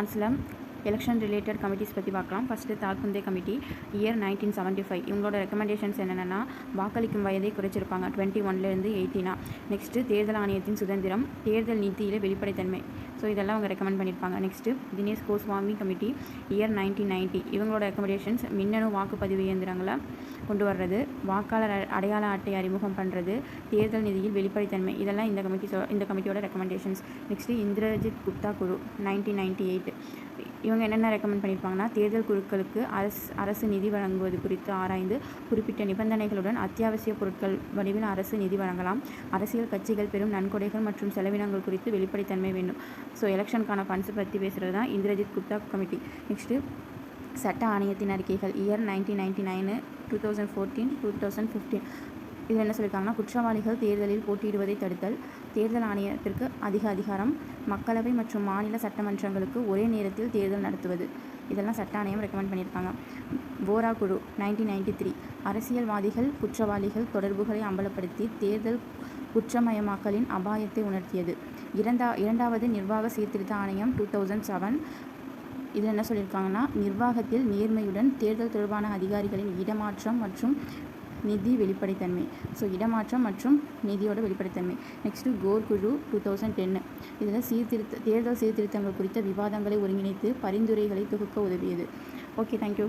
ஆன்சிலம் election related committees பற்றி பார்க்கலாம். First Tarkunde committee year 1975. இவங்களோட ரெக்கமெண்டேஷன்ஸ் என்னென்னா, வாக்களிக்கும் வயதை குறைச்சிருப்பாங்க 21லேருந்து 18. நெக்ஸ்ட்டு தேர்தல் ஆணையத்தின் சுதந்திரம், தேர்தல் நீதியில் வெளிப்படைத்தன்மை. ஸோ இதெல்லாம் அவங்க ரெக்கமெண்ட் பண்ணியிருப்பாங்க. Next Dinesh Goswami committee year 1990. இவங்களோட ரெக்கமெண்டேஷன்ஸ் மின்னணு வாக்குப்பதிவு இயந்திரங்களை கொண்டு வர்றது, வாக்காளர் அடையாள அட்டை அறிமுகம் பண்ணுறது, தேர்தல் நிதியில் வெளிப்படைத்தன்மை. இதெல்லாம் இந்த கமிட்டியோட ரெக்கமெண்டேஷன்ஸ். நெக்ஸ்ட்டு இந்திரஜித் குப்தா குழு 1998. இவங்க என்னென்ன ரெக்கமெண்ட் பண்ணியிருப்பாங்கன்னா, தேர்தல் குழுக்களுக்கு அரசு நிதி வழங்குவது குறித்து ஆராய்ந்து குறிப்பிட்ட நிபந்தனைகளுடன் அத்தியாவசிய பொருட்கள் வடிவில் அரசு நிதி வழங்கலாம். அரசியல் கட்சிகள் பெறும் நன்கொடைகள் மற்றும் செலவினங்கள் குறித்து வெளிப்படைத்தன்மை வேண்டும். ஸோ எலெக்ஷனுக்கான ஃபண்ட்ஸ் பற்றி பேசுகிறது தான் இந்திரஜித் குப்தா கமிட்டி. நெக்ஸ்ட்டு சட்ட ஆணையத்தின் அறிக்கைகள் இயர் 1999, 2014, 2015. இதில் என்ன சொல்லியிருக்காங்கன்னா, குற்றவாளிகள் தேர்தலில் போட்டியிடுவதை தடுத்தல், தேர்தல் ஆணையத்திற்கு அதிக அதிகாரம், மக்களவை மற்றும் மாநில சட்டமன்றங்களுக்கு ஒரே நேரத்தில் தேர்தல் நடத்துவது. இதெல்லாம் சட்ட ஆணையம் ரெக்கமெண்ட் பண்ணியிருக்காங்க. போரா குழு 1993. அரசியல்வாதிகள் குற்றவாளிகள் தொடர்புகளை அம்பலப்படுத்தி தேர்தல் குற்றமயமாக்கலின் அபாயத்தை உணர்த்தியது. இரண்டாவது நிர்வாக சீர்திருத்த ஆணையம் 2007. இதில் என்ன சொல்லியிருக்காங்கன்னா, நிர்வாகத்தில் நேர்மையுடன் தேர்தல் தொடர்பான அதிகாரிகளின் இடமாற்றம் மற்றும் நிதி வெளிப்படைத்தன்மை. ஸோ இடமாற்றம் மற்றும் நிதியோட வெளிப்படைத்தன்மை. நெக்ஸ்ட்டு கோர் குழு 2010. இதில் தேர்தல் சீர்திருத்தங்கள் குறித்த விவாதங்களை ஒருங்கிணைத்து பரிந்துரைகளை தொகுக்க உதவியது. Okay, thank you.